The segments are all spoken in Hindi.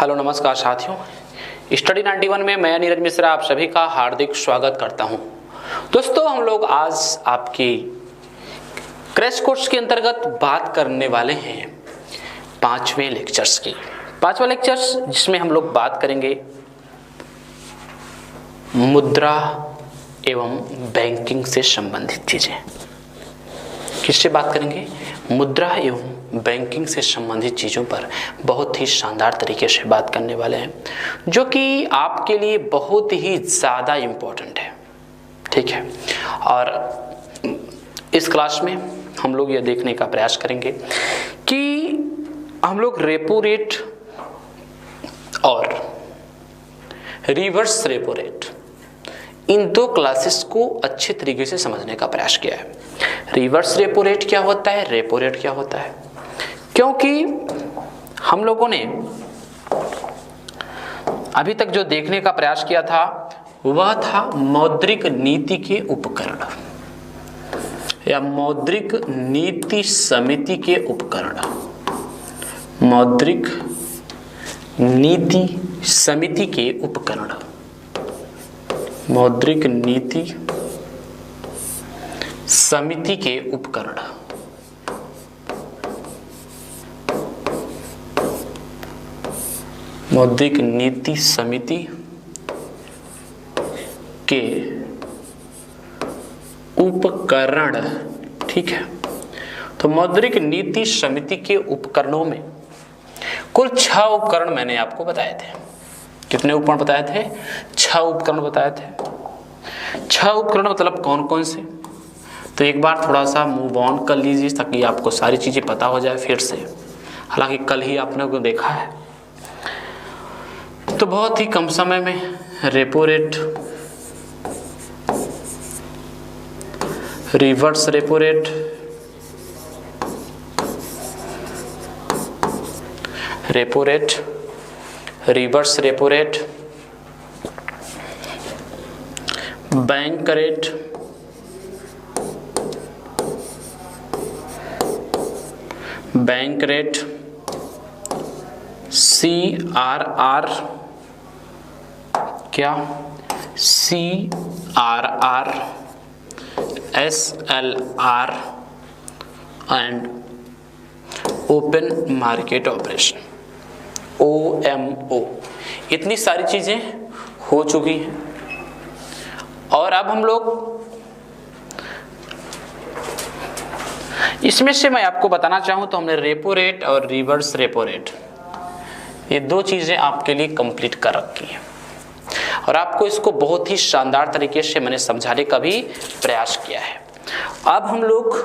हेलो नमस्कार साथियों, स्टडी 91 में मैं नीरज मिश्रा आप सभी का हार्दिक स्वागत करता हूं। दोस्तों, हम लोग आज आपकी क्रैश कोर्स के अंतर्गत बात करने वाले हैं पांचवें लेक्चर्स की। पांचवा लेक्चर्स जिसमें हम लोग बात करेंगे मुद्रा एवं बैंकिंग से संबंधित चीजें। किससे बात करेंगे? मुद्रा एवं बैंकिंग से संबंधित चीज़ों पर बहुत ही शानदार तरीके से बात करने वाले हैं, जो कि आपके लिए बहुत ही ज़्यादा इम्पोर्टेंट है। ठीक है, और इस क्लास में हम लोग ये देखने का प्रयास करेंगे कि हम लोग रेपो रेट और रिवर्स रेपो रेट, इन दो क्लासेस को अच्छे तरीके से समझने का प्रयास किया है। रिवर्स रेपो रेट क्या होता है, रेपो रेट क्या होता है, क्योंकि हम लोगों ने अभी तक जो देखने का प्रयास किया था वह था मौद्रिक नीति के उपकरण या मौद्रिक नीति समिति के उपकरण। मौद्रिक नीति समिति के उपकरण, मौद्रिक नीति समिति के उपकरण। मौद्रिक नीति समिति के उपकरण। ठीक है, तो मौद्रिक नीति समिति के उपकरणों में कुल 6 उपकरण मैंने आपको बताए थे। कितने उपकरण बताए थे? 6 उपकरण बताए थे। 6 उपकरण मतलब कौन कौन से? तो एक बार थोड़ा सा मूव ऑन कर लीजिए ताकि आपको सारी चीज़ें पता हो जाए फिर से। हालांकि कल ही आपने को देखा है, तो बहुत ही कम समय में repo rate, reverse repo rate, repo rate, reverse repo rate, bank rate, bank rate, CRR, क्या CRR, SLR and open market operation, OMO। इतनी सारी चीजें हो चुकी हैं और अब हम लोग इसमें से मैं आपको बताना चाहूं तो हमने रेपो रेट और रिवर्स रेपो रेट, ये 2 चीजें आपके लिए कंप्लीट कर रखी हैं और आपको इसको बहुत ही शानदार तरीके से मैंने समझाने का भी प्रयास किया है। अब हम लोग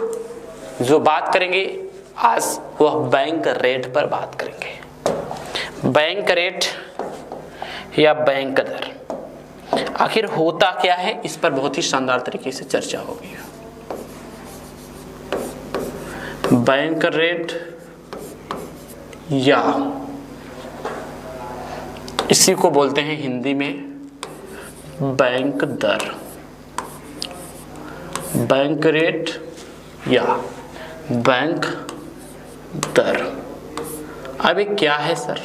जो बात करेंगे आज वह बैंक रेट पर बात करेंगे। बैंक रेट या बैंक दर आखिर होता क्या है, इस पर बहुत ही शानदार तरीके से चर्चा होगी। बैंक रेट या इसी को बोलते हैं हिंदी में बैंक दर। बैंक रेट या बैंक दर। अब ये क्या है सर,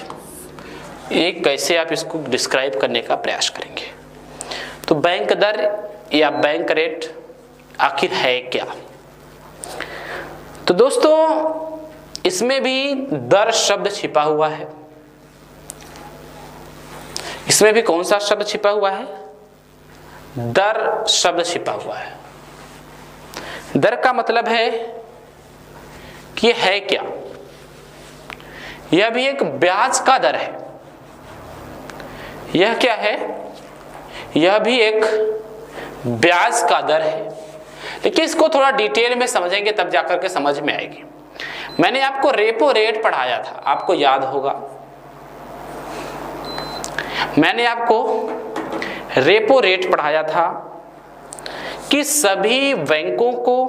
एक कैसे आप इसको डिस्क्राइब करने का प्रयास करेंगे? तो बैंक दर या बैंक रेट आखिर है क्या? तो दोस्तों, इसमें भी दर शब्द छिपा हुआ है। इसमें भी कौन सा शब्द छिपा हुआ है? दर शब्द छिपा हुआ है। दर का मतलब है कि यह है क्या? यह भी एक ब्याज का दर है। यह क्या है? यह भी एक ब्याज का दर है। लेकिन इसको थोड़ा डिटेल में समझेंगे तब जाकर के समझ में आएगी। मैंने आपको रेपो रेट पढ़ाया था, आपको याद होगा। मैंने आपको रेपो रेट पढ़ाया था कि सभी बैंकों को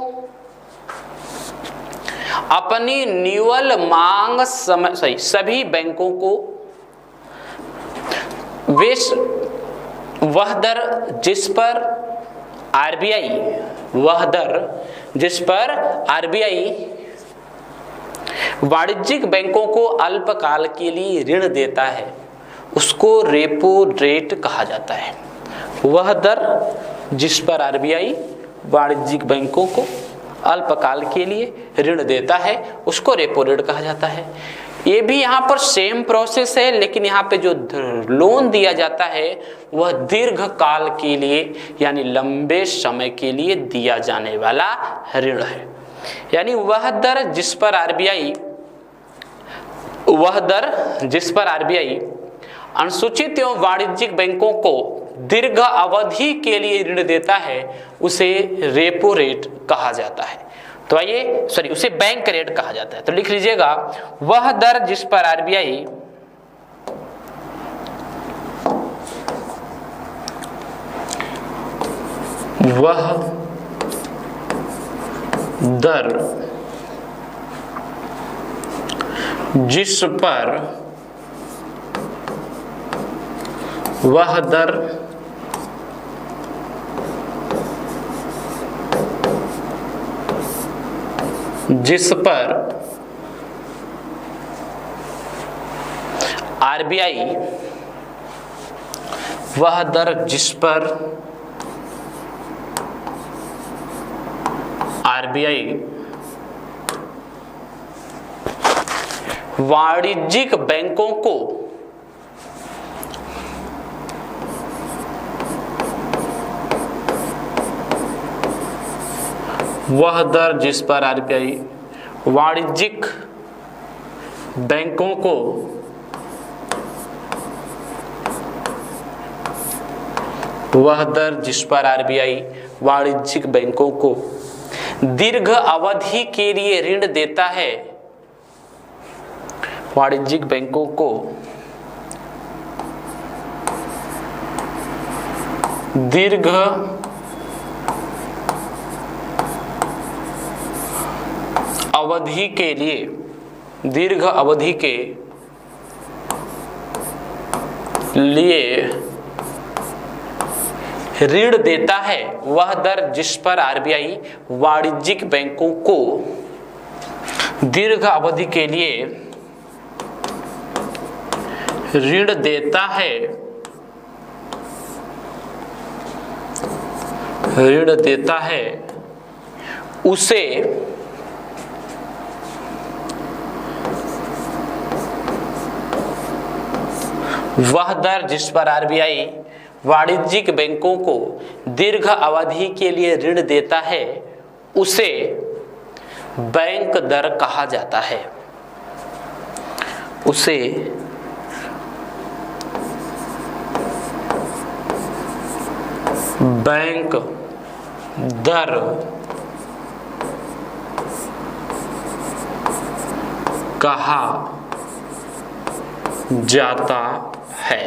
अपनी न्यूअल मांग समय सभी बैंकों को वह दर जिस पर आरबीआई वाणिज्यिक बैंकों को अल्पकाल के लिए ऋण देता है, उसको रेपो रेट कहा जाता है। वह दर जिस पर आरबीआई वाणिज्यिक बैंकों को अल्पकाल के लिए ऋण देता है उसको रेपो रेट कहा जाता है। ये भी यहाँ पर सेम प्रोसेस है, लेकिन यहाँ पे जो लोन दिया जाता है वह दीर्घ काल के लिए यानी लंबे समय के लिए दिया जाने वाला ऋण है। यानी वह दर जिस पर आरबीआई अनुसूचित एवं वाणिज्यिक बैंकों को दीर्घ अवधि के लिए ऋण देता है उसे रेपो रेट कहा जाता है। तो आइए उसे बैंक रेट कहा जाता है। तो लिख लीजिएगा, वह दर जिस पर आरबीआई जिस पर आरबीआई वाणिज्यिक बैंकों को दीर्घ अवधि के लिए ऋण देता है, वाणिज्यिक बैंकों को दीर्घ अवधि के लिए ऋण देता है, वह दर जिस पर आरबीआई वाणिज्यिक बैंकों को दीर्घ अवधि के लिए ऋण देता है उसे वह दर जिस पर आरबीआई वाणिज्यिक बैंकों को दीर्घ अवधि के लिए ऋण देता है उसे बैंक दर कहा जाता है। उसे बैंक दर कहा जाता है।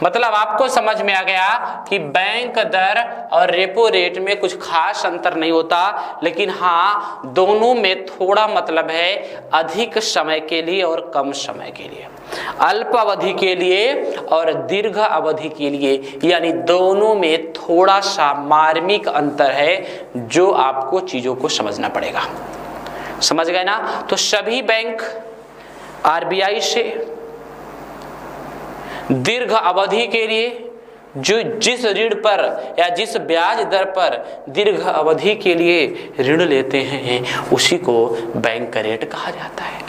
मतलब आपको समझ में आ गया कि बैंक दर और रेपो रेट में कुछ खास अंतर नहीं होता, लेकिन हाँ दोनों में थोड़ा मतलब है, अधिक समय के लिए और कम समय के लिए, अल्प अवधि के लिए और दीर्घ अवधि के लिए, यानी दोनों में थोड़ा सा मार्मिक अंतर है जो आपको चीजों को समझना पड़ेगा। समझ गए ना? तो सभी बैंक आरबीआई से दीर्घ अवधि के लिए जो जिस ऋण पर या जिस ब्याज दर पर दीर्घ अवधि के लिए ऋण लेते हैं उसी को बैंक रेट कहा जाता है।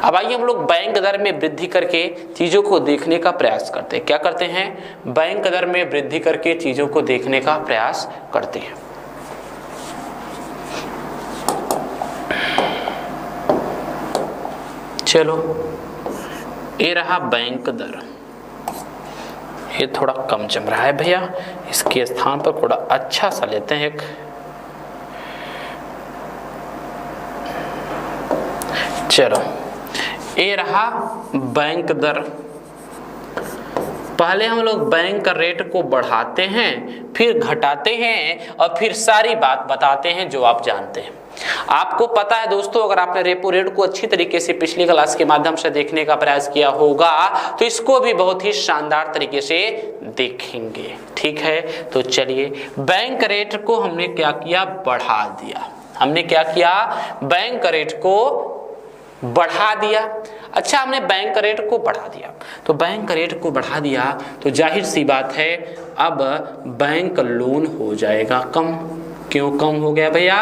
अब आइए हम लोग बैंक दर में वृद्धि करके चीजों को देखने का प्रयास करते हैं। क्या करते हैं? बैंक दर में वृद्धि करके चीजों को देखने का प्रयास करते हैं। चलो, ये रहा बैंक दर। ये थोड़ा कम जम रहा है भैया, इसके स्थान पर थोड़ा अच्छा सा लेते हैं एक। चलो, ये रहा बैंक दर। पहले हम लोग बैंक रेट को बढ़ाते हैं, फिर घटाते हैं और फिर सारी बात बताते हैं जो आप जानते हैं। आपको पता है दोस्तों, अगर आपने रेपो रेट को अच्छी तरीके से पिछली क्लास के माध्यम से देखने का प्रयास किया होगा तो इसको भी बहुत ही शानदार तरीके से देखेंगे। ठीक है, तो चलिए, बैंक रेट को हमने क्या किया? बढ़ा दिया। हमने क्या किया? बैंक रेट को बढ़ा दिया। अच्छा, हमने बैंक रेट को बढ़ा दिया, तो बैंक रेट को बढ़ा दिया तो जाहिर सी बात है अब बैंक लोन हो जाएगा कम। क्यों कम हो गया भैया?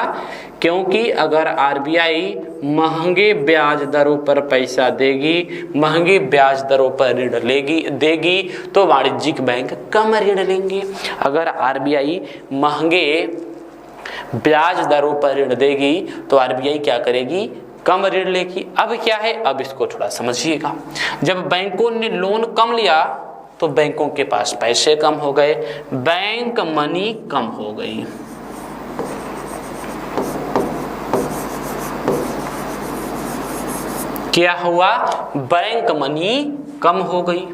क्योंकि अगर आरबीआई महंगे ब्याज दरों पर पैसा देगी, महंगे ब्याज दरों पर ऋण देगी तो वाणिज्यिक बैंक कम ऋण लेंगे। अगर आरबीआई महंगे ब्याज दरों पर ऋण देगी तो आरबीआई क्या करेगी? कम ऋण लेगी। अब क्या है, अब इसको थोड़ा समझिएगा। जब बैंकों ने लोन कम लिया तो बैंकों के पास पैसे कम हो गए, बैंक मनी कम हो गई। क्या हुआ? बैंक मनी कम हो गई।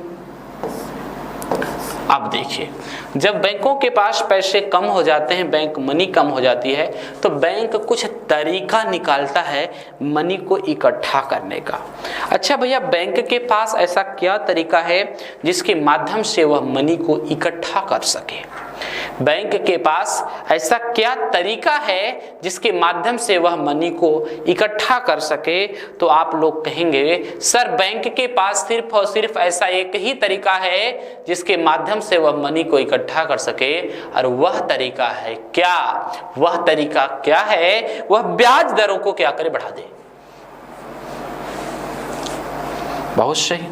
अब देखिए, जब बैंकों के पास पैसे कम हो जाते हैं, बैंक मनी कम हो जाती है, तो बैंक कुछ तरीका निकालता है मनी को इकट्ठा करने का। अच्छा भैया, बैंक के पास ऐसा क्या तरीका है जिसके माध्यम से वह मनी को इकट्ठा कर सके? बैंक के पास ऐसा क्या तरीका है जिसके माध्यम से वह मनी को इकट्ठा कर सके? तो आप लोग कहेंगे सर, बैंक के पास सिर्फ और सिर्फ ऐसा एक ही तरीका है जिसके माध्यम से वह मनी को इकट्ठा कर सके, और वह तरीका है क्या? वह तरीका क्या है? वह ब्याज दरों को क्या करे? बढ़ा दे। बहुत सही।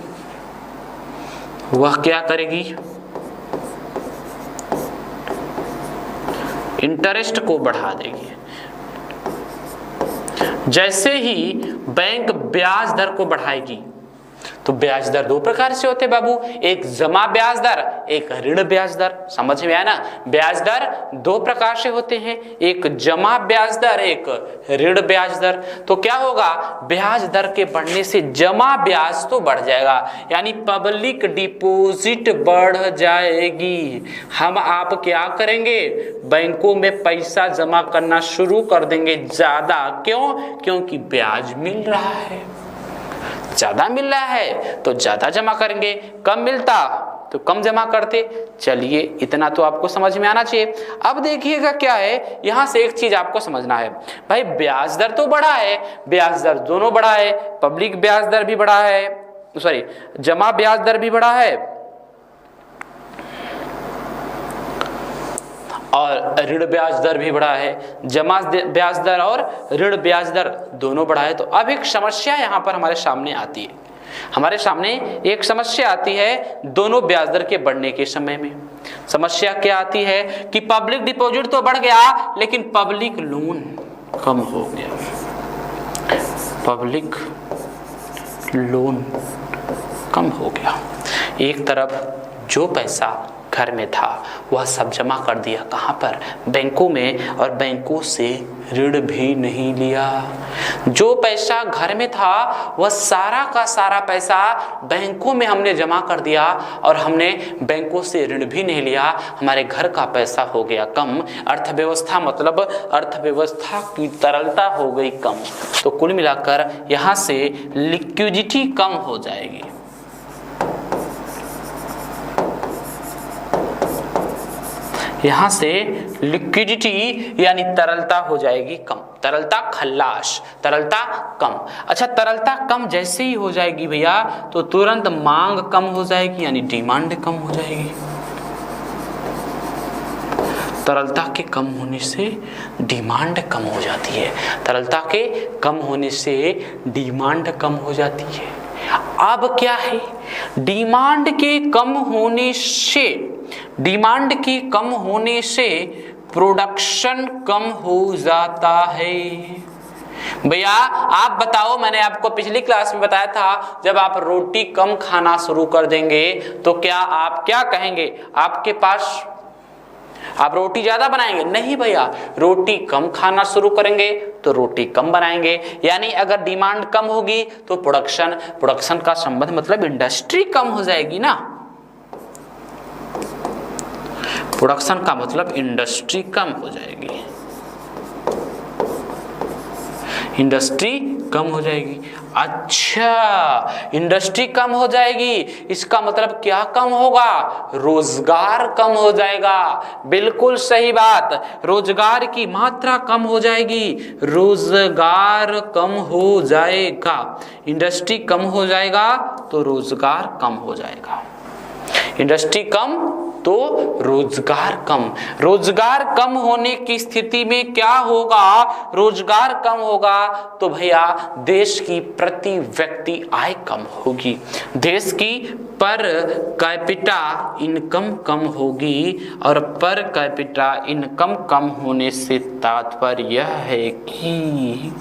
वह क्या करेगी? इंटरेस्ट को बढ़ा देगी। जैसे ही बैंक ब्याज दर को बढ़ाएगी, तो ब्याज दर दो प्रकार से होते हैं बाबू, एक जमा ब्याज दर, एक ऋण ब्याज दर। समझ में आया ना? ब्याज दर दो प्रकार से होते हैं, एक जमा ब्याज दर, एक ऋण ब्याज दर। तो क्या होगा? ब्याज दर के बढ़ने से जमा ब्याज तो बढ़ जाएगा, यानी पब्लिक डिपॉजिट बढ़ जाएगी। हम आप क्या करेंगे? बैंकों में पैसा जमा करना शुरू कर देंगे ज्यादा। क्यों? क्योंकि ब्याज मिल रहा है, ज्यादा मिल रहा है तो ज्यादा जमा करेंगे, कम मिलता तो कम जमा करते। चलिए, इतना तो आपको समझ में आना चाहिए। अब देखिएगा क्या है, यहां से एक चीज आपको समझना है भाई, ब्याज दर तो बढ़ा है, ब्याज दर दोनों बढ़ा है, पब्लिक ब्याज दर भी बढ़ा है, सॉरी जमा ब्याज दर भी बढ़ा है और ऋण ब्याज दर भी बढ़ा है। जमा ब्याज दर और ऋण ब्याज दर दोनों बढ़ा है। तो अब एक समस्या यहां पर हमारे सामने आती है, हमारे सामने एक समस्या आती है दोनों ब्याज दर के बढ़ने के समय में। समस्या क्या आती है कि पब्लिक डिपॉजिट तो बढ़ गया लेकिन पब्लिक लोन कम हो गया, पब्लिक लोन कम हो गया। एक तरफ जो पैसा घर में था वह सब जमा कर दिया, कहां पर? बैंकों में, और बैंकों से ऋण भी नहीं लिया। जो पैसा घर में था वह सारा का सारा पैसा बैंकों में हमने जमा कर दिया और हमने बैंकों से ऋण भी नहीं लिया। हमारे घर का पैसा हो गया कम, अर्थव्यवस्था मतलब अर्थव्यवस्था की तरलता हो गई कम। तो कुल मिलाकर यहां से लिक्विडिटी कम हो जाएगी। यहां से लिक्विडिटी यानी तरलता हो जाएगी कम, तरलता खल्लास, तरलता कम। अच्छा, तरलता कम जैसे ही हो जाएगी भैया तो तुरंत मांग कम हो जाएगी, यानी डिमांड कम हो जाएगी। तरलता के कम होने से डिमांड कम हो जाती है, तरलता के कम होने से डिमांड कम हो जाती है। अब क्या है? डिमांड के कम होने से, डिमांड के कम होने से प्रोडक्शन कम हो जाता है। भैया आप बताओ, मैंने आपको पिछली क्लास में बताया था जब आप रोटी कम खाना शुरू कर देंगे तो क्या आप क्या कहेंगे? आपके पास आप रोटी ज्यादा बनाएंगे? नहीं भैया, रोटी कम खाना शुरू करेंगे तो रोटी कम बनाएंगे। यानी अगर डिमांड कम होगी तो प्रोडक्शन का संबंध मतलब इंडस्ट्री कम हो जाएगी ना। प्रोडक्शन का मतलब इंडस्ट्री कम हो जाएगी, इंडस्ट्री कम हो जाएगी। अच्छा, इंडस्ट्री कम हो जाएगी, इसका मतलब क्या कम होगा? रोजगार कम हो जाएगा। बिल्कुल सही बात, रोजगार की मात्रा कम हो जाएगी, रोजगार कम हो जाएगा। इंडस्ट्री कम हो जाएगा तो रोजगार कम हो जाएगा। इंडस्ट्री कम तो रोजगार कम। रोजगार कम होने की स्थिति में क्या होगा? रोजगार कम होगा तो भैया देश की प्रति व्यक्ति आय कम होगी, देश की पर कैपिटा इनकम कम होगी। और पर कैपिटा इनकम कम होने से तात्पर्य यह है कि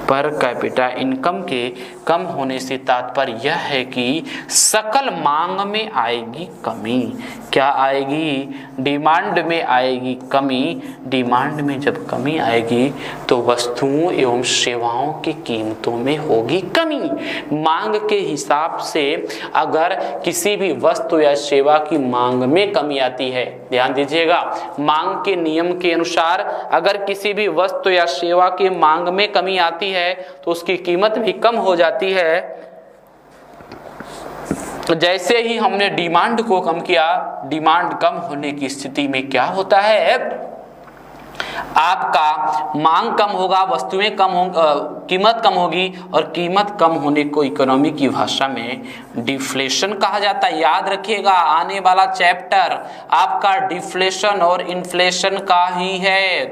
पर कैपिटा इनकम के कम होने से तात्पर्य यह है कि सकल मांग में आएगी कमी। क्या आएगी? डिमांड में आएगी कमी। डिमांड में जब कमी आएगी तो वस्तुओं एवं सेवाओं की कीमतों में होगी कमी। मांग के हिसाब से अगर किसी भी वस्तु या सेवा की मांग में कमी आती है, ध्यान दीजिएगा, मांग के नियम के अनुसार अगर किसी भी वस्तु या सेवा की मांग में कमी आती है तो उसकी कीमत भी कम हो जाती है। तो जैसे ही हमने डिमांड को कम किया, डिमांड कम होने की स्थिति में क्या होता है? आपका मांग कम होगा, वस्तुएं कम होंगी, कीमत कम होगी, और कीमत कम होने को इकोनॉमी की भाषा में डिफ्लेशन कहा जाता है। याद रखिएगा, आने वाला चैप्टर आपका डिफ्लेशन और इन्फ्लेशन का ही है।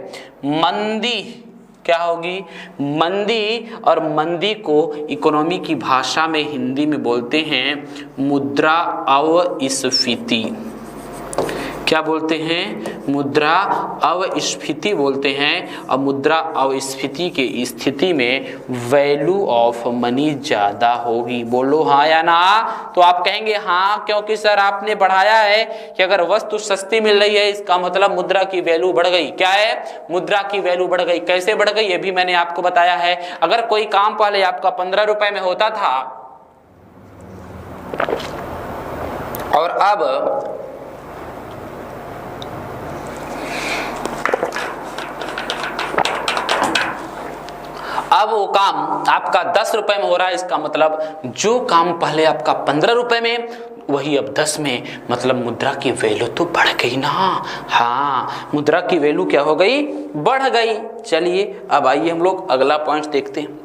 मंदी क्या होगी? मंदी। और मंदी को इकोनॉमी की भाषा में हिंदी में बोलते हैं मुद्रा अवस्फीति। क्या बोलते हैं? मुद्रा अवस्फीति बोलते हैं। और मुद्रा अवस्फीति के स्थिति में वैल्यू ऑफ मनी ज्यादा होगी। बोलो हाँ या ना? तो आप कहेंगे हाँ, क्योंकि सर आपने बढ़ाया है कि अगर वस्तु सस्ती मिल रही है इसका मतलब मुद्रा की वैल्यू बढ़ गई। क्या है? मुद्रा की वैल्यू बढ़ गई। कैसे बढ़ गई ये भी मैंने आपको बताया है। अगर कोई काम पहले आपका 15 रुपए में होता था और अब वो काम आपका 10 रुपए में हो रहा है, इसका मतलब जो काम पहले आपका 15 रुपए में वही अब 10 में, मतलब मुद्रा की वैल्यू तो बढ़ गई ना। हाँ, मुद्रा की वैल्यू क्या हो गई? बढ़ गई। चलिए अब आइए हम लोग अगला पॉइंट देखते हैं।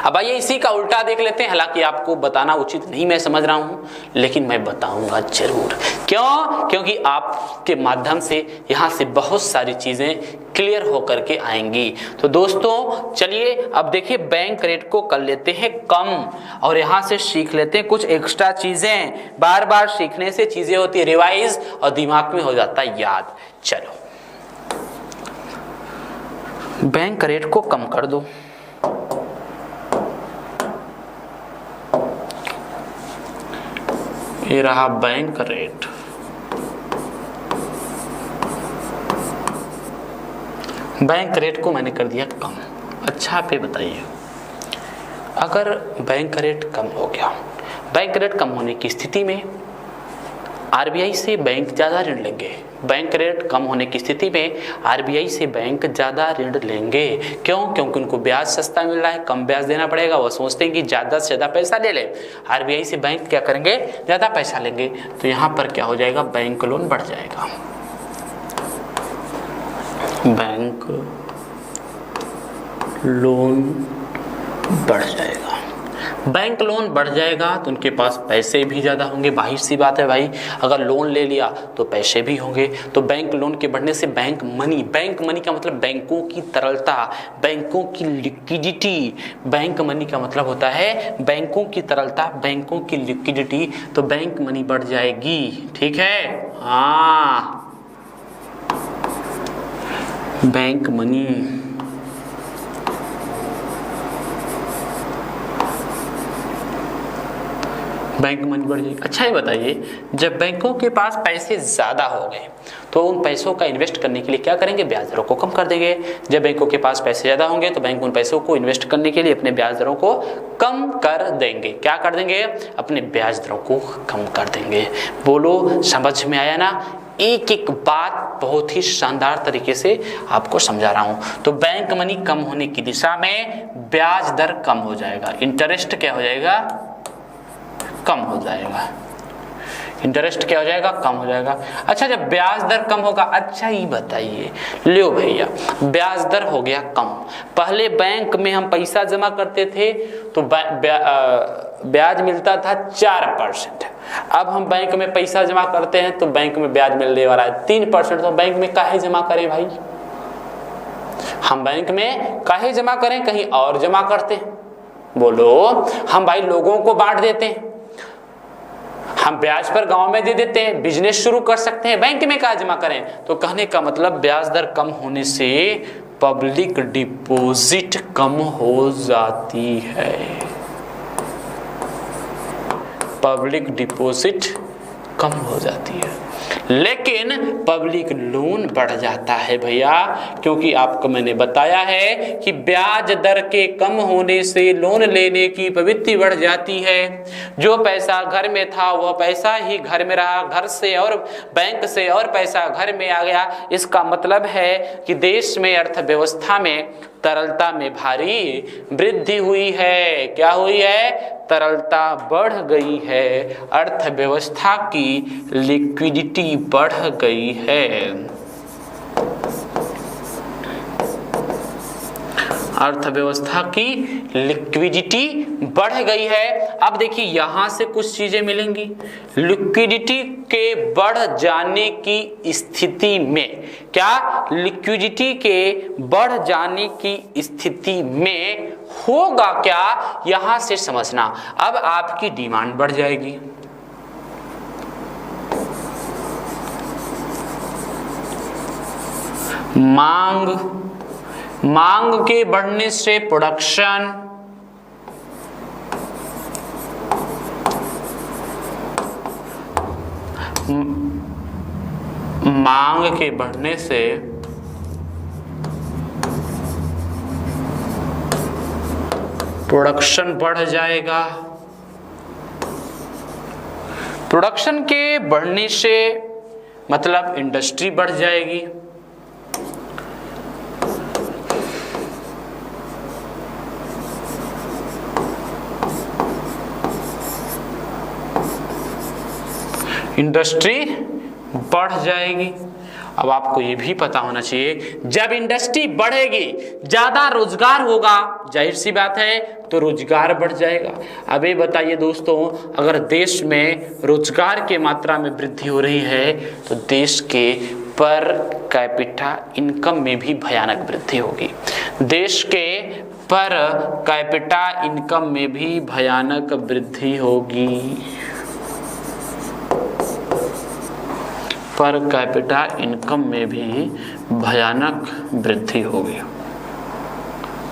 अब आइए इसी का उल्टा देख लेते हैं। हालांकि आपको बताना उचित नहीं मैं समझ रहा हूं, लेकिन मैं बताऊंगा जरूर। क्यों? क्योंकि आपके माध्यम से यहां से बहुत सारी चीजें क्लियर होकर के आएंगी। तो दोस्तों चलिए अब देखिए, बैंक रेट को कर लेते हैं कम और यहां से सीख लेते हैं कुछ एक्स्ट्रा चीजें। बार बार सीखने से चीजें होती है रिवाइज और दिमाग में हो जाता है याद। चलो बैंक रेट को कम कर दो। ये रहा बैंक रेट। बैंक रेट को मैंने कर दिया कम। अच्छा आप ये बताइए, अगर बैंक रेट कम हो गया, बैंक रेट कम होने की स्थिति में आरबीआई से बैंक ज़्यादा ऋण लेंगे। बैंक रेट कम होने की स्थिति में आरबीआई से बैंक ज़्यादा ऋण लेंगे। क्यों? क्योंकि उनको ब्याज सस्ता मिल रहा है, कम ब्याज देना पड़ेगा। वो सोचते हैं कि ज़्यादा से ज़्यादा पैसा ले ले। आरबीआई से बैंक क्या करेंगे? ज़्यादा पैसा लेंगे। तो यहाँ पर क्या हो जाएगा? बैंक लोन बढ़ जाएगा। बैंक लोन बढ़ जाएगा। बैंक लोन बढ़ जाएगा तो उनके पास पैसे भी ज़्यादा होंगे। बाहर सी बात है भाई, अगर लोन ले लिया तो पैसे भी होंगे। तो बैंक लोन के बढ़ने से बैंक मनी का मतलब बैंकों की तरलता, बैंकों की लिक्विडिटी। बैंक मनी का मतलब होता है बैंकों की तरलता, बैंकों की लिक्विडिटी। तो बैंक मनी बढ़ जाएगी। ठीक है? हाँ, बैंक मनी बढ़ जाएगी। अच्छा ये बताइए, जब बैंकों के पास पैसे ज़्यादा हो गए तो उन पैसों का इन्वेस्ट करने के लिए क्या करेंगे? ब्याज दरों को कम कर देंगे। जब बैंकों के पास पैसे ज़्यादा होंगे तो बैंक उन पैसों को इन्वेस्ट करने के लिए अपने ब्याज दरों को कम कर देंगे। क्या कर देंगे? अपने ब्याज दरों को कम कर देंगे। बोलो समझ में आया ना? एक एक बात बहुत ही शानदार तरीके से आपको समझा रहा हूं। तो बैंक मनी कम होने की दिशा में ब्याज दर कम हो जाएगा, इंटरेस्ट क्या हो जाएगा, कम हो जाएगा, इंटरेस्ट क्या हो जाएगा, कम हो जाएगा। अच्छा, जब ब्याज दर कम होगा, अच्छा ये बताइए, लो भैया ब्याज दर हो गया कम, पहले बैंक में हम पैसा जमा करते थे तो ब्याज मिलता था 4%, अब हम बैंक में पैसा जमा करते हैं तो बैंक में ब्याज मिलने वाला है 3%। तो बैंक में काहे जमा करें भाई, हम बैंक में काहे जमा करें, कहीं और जमा करते हैं, बोलो। हम भाई लोगों को बांट देते हैं, हम ब्याज पर गांव में दे देते हैं, बिजनेस शुरू कर सकते हैं, बैंक में कहाँ जमा करें। तो कहने का मतलब ब्याज दर कम होने से पब्लिक डिपॉजिट कम हो जाती है, पब्लिक डिपॉजिट कम हो जाती है, लेकिन पब्लिक लोन बढ़ जाता है भैया, क्योंकि आपको मैंने बताया है कि ब्याज दर के कम होने से लोन लेने की प्रवृत्ति बढ़ जाती है। जो पैसा घर में था वह पैसा ही घर में रहा, घर से और बैंक से और पैसा घर में आ गया। इसका मतलब है कि देश में अर्थव्यवस्था में तरलता में भारी वृद्धि हुई है। क्या हुई है, तरलता बढ़ गई है, अर्थव्यवस्था की लिक्विडिटी बढ़ गई है, अर्थव्यवस्था की लिक्विडिटी बढ़ गई है। अब देखिए यहां से कुछ चीजें मिलेंगी। लिक्विडिटी के बढ़ जाने की स्थिति में, क्या लिक्विडिटी के बढ़ जाने की स्थिति में होगा क्या, यहां से समझना। अब आपकी डिमांड बढ़ जाएगी, मांग के बढ़ने से प्रोडक्शन, मांग के बढ़ने से प्रोडक्शन बढ़ जाएगा, प्रोडक्शन के बढ़ने से मतलब इंडस्ट्री बढ़ जाएगी, इंडस्ट्री बढ़ जाएगी। अब आपको ये भी पता होना चाहिए, जब इंडस्ट्री बढ़ेगी ज्यादा रोजगार होगा, जाहिर सी बात है तो रोजगार बढ़ जाएगा। अब ये बताइए दोस्तों, अगर देश में रोजगार के मात्रा में वृद्धि हो रही है तो देश के पर कैपिटा इनकम में भी भयानक वृद्धि होगी, देश के पर कैपिटा इनकम में भी भयानक वृद्धि होगी, पर कैपिटा इनकम में भी भयानक वृद्धि होगी,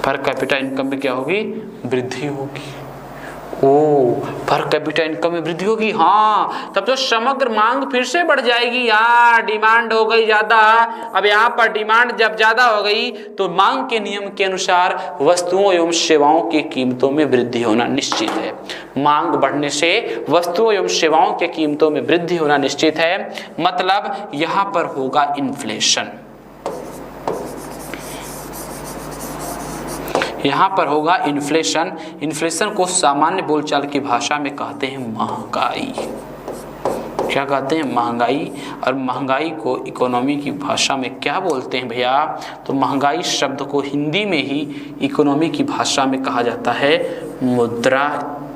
पर कैपिटा इनकम में क्या होगी, वृद्धि होगी। पर कैपिटा इनकम में वृद्धि होगी, हाँ, तब तो समग्र मांग फिर से बढ़ जाएगी। यार डिमांड हो गई ज्यादा, अब यहाँ पर डिमांड जब ज्यादा हो गई तो मांग के नियम के अनुसार वस्तुओं एवं सेवाओं की कीमतों में वृद्धि होना निश्चित है। मांग बढ़ने से वस्तुओं एवं सेवाओं के कीमतों में वृद्धि होना निश्चित है, मतलब यहाँ पर होगा इन्फ्लेशन, यहाँ पर होगा इन्फ्लेशन। इन्फ्लेशन को सामान्य बोलचाल की भाषा में कहते हैं महंगाई। क्या कहते हैं, महंगाई। और महंगाई को इकोनॉमी की भाषा में क्या बोलते हैं भैया, तो महंगाई शब्द को हिंदी में ही इकोनॉमी की भाषा में कहा जाता है मुद्रास्फीति।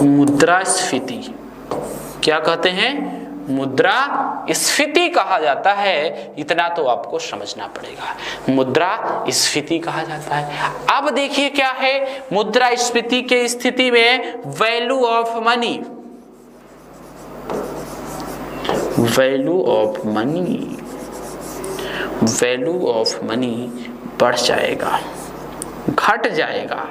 मुद्रास्फीति क्या कहते हैं, मुद्रास्फीति कहा जाता है। इतना तो आपको समझना पड़ेगा, मुद्रास्फीति कहा जाता है। अब देखिए क्या है, मुद्रास्फीति के स्थिति में value of money, value of money, value of money बढ़ जाएगा, घट जाएगा।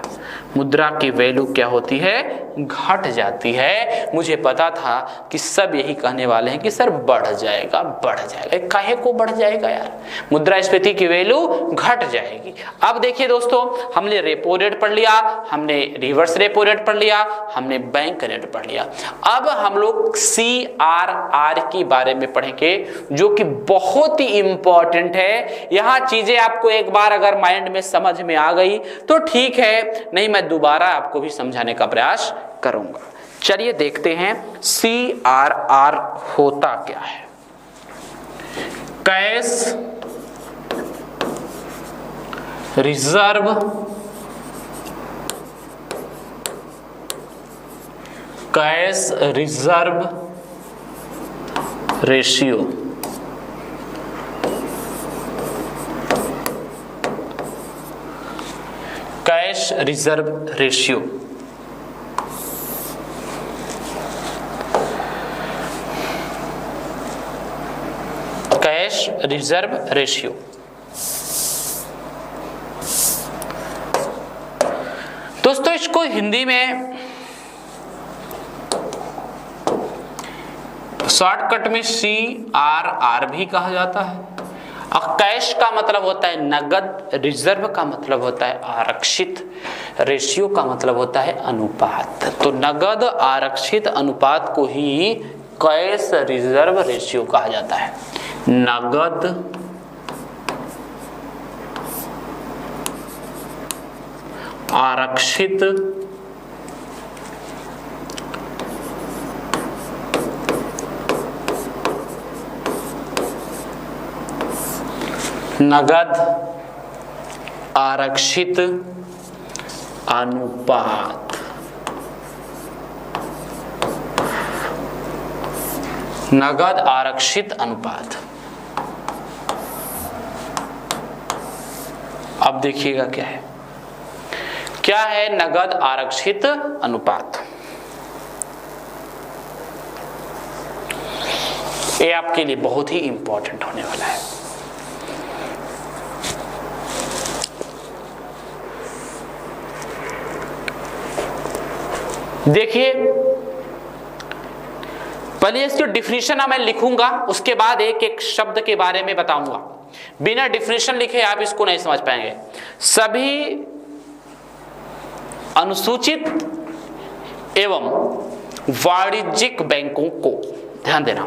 मुद्रा की वैल्यू क्या होती है, घट जाती है। मुझे पता था कि सब यही कहने वाले हैं कि सर बढ़ जाएगा बढ़ जाएगा। काहे को बढ़ जाएगा यार, मुद्रास्फीति की वैल्यू घट जाएगी। अब देखिए दोस्तों, हमने रेपो रेट पढ़ लिया, हमने रिवर्स रेपो रेट पढ़ लिया, हमने बैंक रेट पढ़ लिया। अब हम लोग CRR के बारे में पढ़ेंगे जो कि बहुत ही इंपॉर्टेंट है। यहां चीजें आपको एक बार अगर माइंड में समझ में आ गई तो ठीक है, नहीं मैं दोबारा आपको भी समझाने का प्रयास करूंगा। चलिए देखते हैं CRR होता क्या है। Cash reserve cash reserve ratio. Cash reserve ratio cash reserve ratio दोस्तों, इसको हिंदी में शॉर्टकट में CRR भी कहा जाता है। और कैश का मतलब होता है नगद, रिजर्व का मतलब होता है आरक्षित, रेशियो का मतलब होता है अनुपात। तो नगद आरक्षित अनुपात को ही कैश रिजर्व रेशियो कहा जाता है। नगद आरक्षित नगद आरक्षित अनुपात। नगद आरक्षित अनुपात। अब देखिएगा क्या है, क्या है नगद आरक्षित अनुपात। ये आपके लिए बहुत ही इंपॉर्टेंट होने वाला है। देखिए, पहले इसकी डिफिनीशन मैं लिखूंगा, उसके बाद एक एक शब्द के बारे में बताऊंगा। बिना डिफिनीशन लिखे आप इसको नहीं समझ पाएंगे। सभी अनुसूचित एवं वाणिज्यिक बैंकों को, ध्यान देना,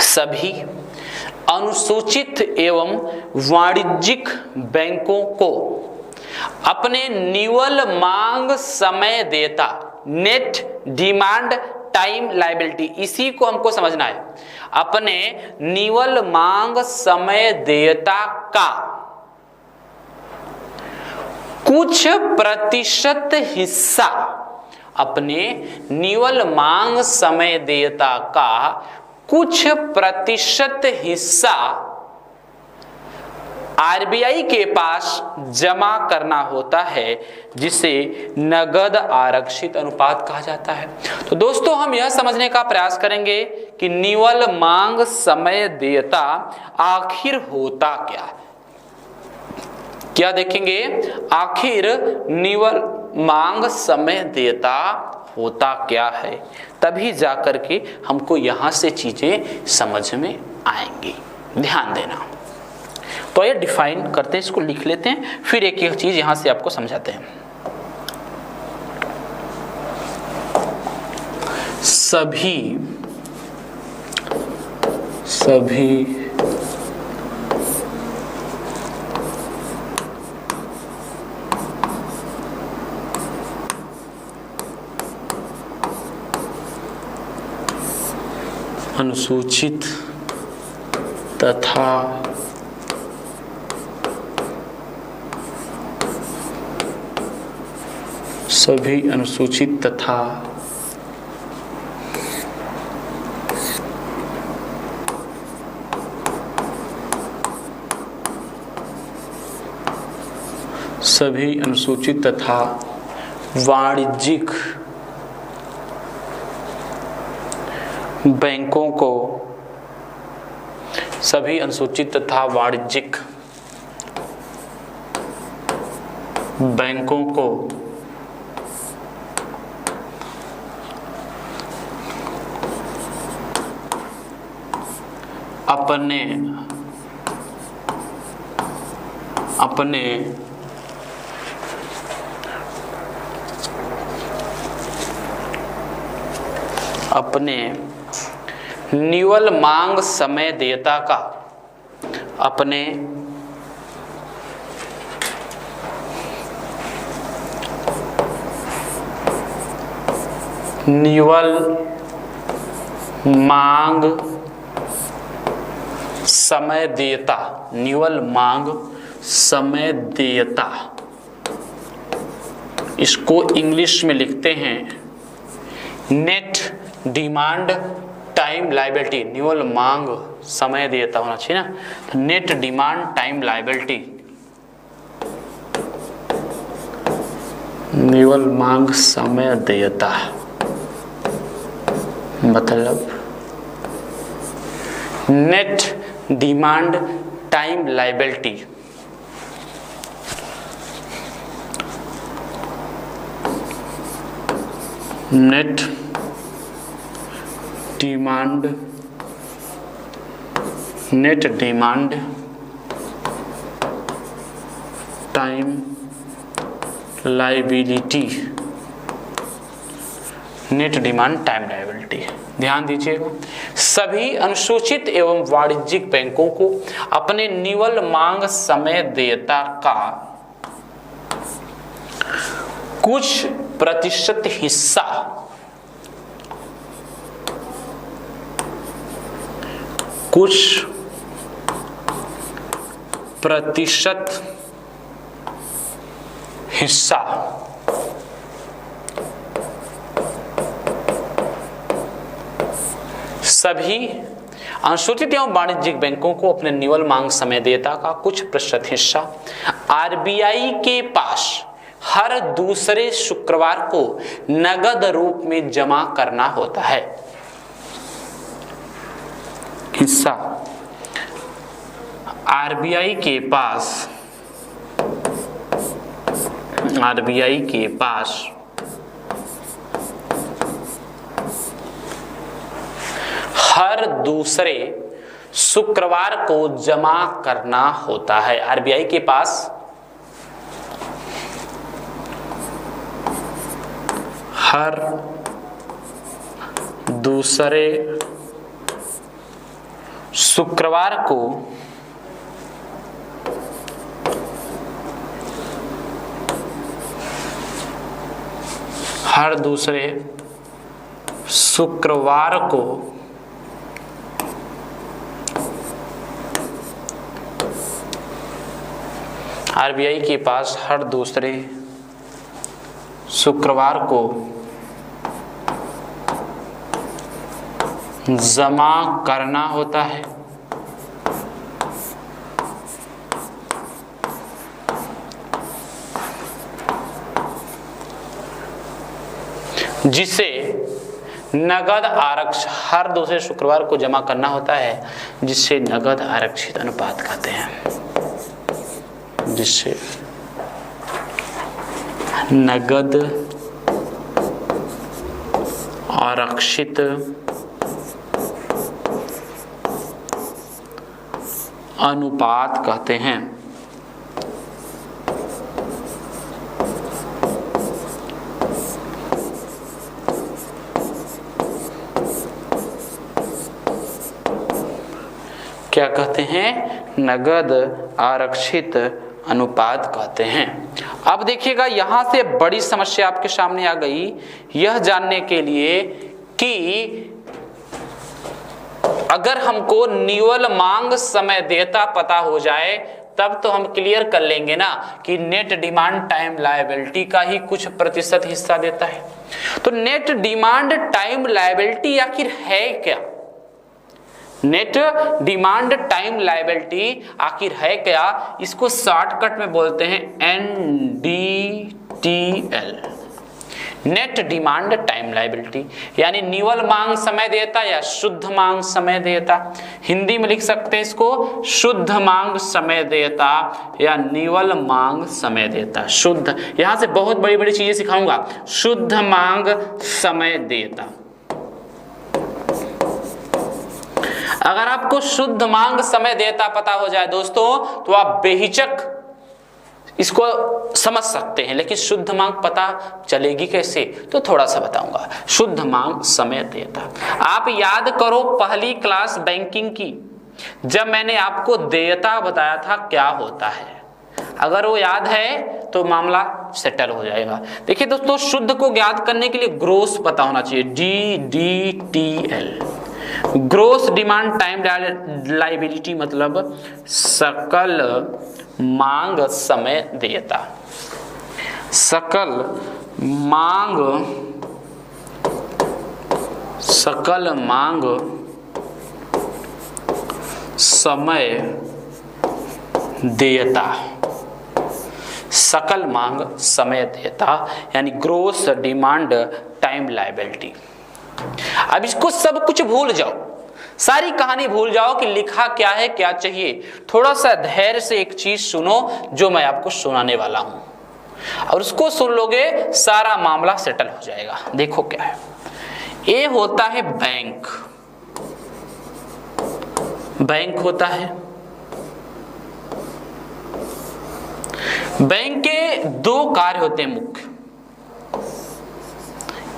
सभी अनुसूचित एवं वाणिज्यिक बैंकों को अपने निवल मांग समय देयता, नेट डिमांड टाइम लायबिलिटी, इसी को हमको समझना है। अपने निवल मांग समय देयता का कुछ प्रतिशत हिस्सा, अपने निवल मांग समय देयता का कुछ प्रतिशत हिस्सा RBI के पास जमा करना होता है, जिसे नगद आरक्षित अनुपात कहा जाता है। तो दोस्तों, हम यह समझने का प्रयास करेंगे कि निवल मांग समय देयता आखिर होता क्या है। क्या देखेंगे, आखिर निवल मांग समय देयता होता क्या है, तभी जाकर के हमको यहां से चीजें समझ में आएंगी। ध्यान देना। तो ये डिफाइन करते हैं, इसको लिख लेते हैं, फिर एक एक चीज यहां से आपको समझाते हैं। सभी अनुसूचित तथा सभी अनुसूचित तथा सभी अनुसूचित तथा वाणिज्यिक बैंकों को, सभी अनुसूचित तथा वाणिज्यिक बैंकों को अपने निवल मांग समय देयता का निवल मांग समय देयता, इसको इंग्लिश में लिखते हैं नेट डिमांड टाइम लायबिलिटी। निवल मांग समय देयता होना चाहिए ना, तो नेट डिमांड टाइम लायबिलिटी, निवल मांग समय देयता मतलब net demand time liability. Net demand time liability, net demand time liability. ध्यान दीजिएगा, सभी अनुसूचित एवं वाणिज्यिक बैंकों को अपने निवल मांग समय देयता का कुछ प्रतिशत हिस्सा सभी अनुसूचित एवं वाणिज्यिक बैंकों को अपने निवल मांग समय देयता का कुछ प्रतिशत हिस्सा आरबीआई के पास हर दूसरे शुक्रवार को नगद रूप में जमा करना होता है। हिस्सा आरबीआई के पास हर दूसरे शुक्रवार को जमा करना होता है। आरबीआई के पास हर दूसरे शुक्रवार को आरबीआई के पास हर दूसरे शुक्रवार को जमा करना होता है। जिसे नगद आरक्षित हर दूसरे शुक्रवार को जमा करना होता है, जिसे नगद आरक्षित अनुपात कहते हैं। जिसे नगद आरक्षित अनुपात कहते हैं। क्या कहते हैं? नगद आरक्षित अनुपात कहते हैं। अब देखिएगा, यहां से बड़ी समस्या आपके सामने आ गई, यह जानने के लिए कि अगर हमको निवल मांग समय देयता पता हो जाए तब तो हम क्लियर कर लेंगे ना कि नेट डिमांड टाइम लायबिलिटी का ही कुछ प्रतिशत हिस्सा देता है। तो नेट डिमांड टाइम लायबिलिटी आखिर है क्या? नेट डिमांड टाइम लायबिलिटी आखिर है क्या? इसको शॉर्टकट में बोलते हैं NDTL, net demand time liability, यानी निवल मांग समय देयता या शुद्ध मांग समय देयता। हिंदी में लिख सकते हैं इसको शुद्ध मांग समय देयता या निवल मांग समय देयता। शुद्ध, यहां से बहुत बड़ी बड़ी चीजें सिखाऊंगा। शुद्ध मांग समय देयता। अगर आपको शुद्ध मांग समय देयता पता हो जाए दोस्तों तो आप बेहिचक इसको समझ सकते हैं, लेकिन शुद्ध मांग पता चलेगी कैसे तो थोड़ा सा बताऊंगा। शुद्ध मांग समय देयता आप याद करो पहली क्लास बैंकिंग की, जब मैंने आपको देयता बताया था क्या होता है, अगर वो याद है तो मामला सेटल हो जाएगा। देखिए दोस्तों, शुद्ध को ज्ञात करने के लिए ग्रोस पता होना चाहिए, DDTL, gross demand time liability, मतलब सकल मांग समय देयता। सकल मांग समय देयता, सकल मांग समय देयता यानी ग्रोस डिमांड टाइम लायबिलिटी। अब इसको सब कुछ भूल जाओ, सारी कहानी भूल जाओ कि लिखा क्या है क्या चाहिए। थोड़ा सा धैर्य से एक चीज सुनो जो मैं आपको सुनाने वाला हूं, और उसको सुन लोगे सारा मामला सेटल हो जाएगा। देखो क्या है, ये होता है बैंक। बैंक होता है, बैंक के दो कार्य होते हैं मुख्य।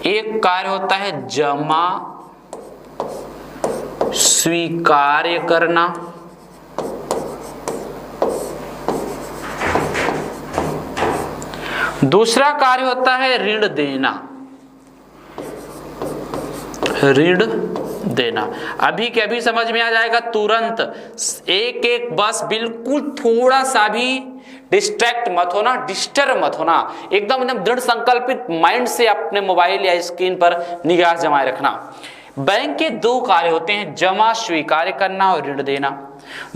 एक कार्य होता है जमा स्वीकार्य करना, दूसरा कार्य होता है ऋण देना। ऋण देना अभी के अभी समझ में आ जाएगा तुरंत, एक एक बस बिल्कुल थोड़ा सा भी डिस्ट्रैक्ट मत होना, डिस्टर्ब मत होना, एकदम दृढ़ संकल्पित माइंड से अपने मोबाइल या स्क्रीन पर निगाह जमाए रखना। बैंक के दो कार्य होते हैं, जमा स्वीकार्य करना और ऋण देना।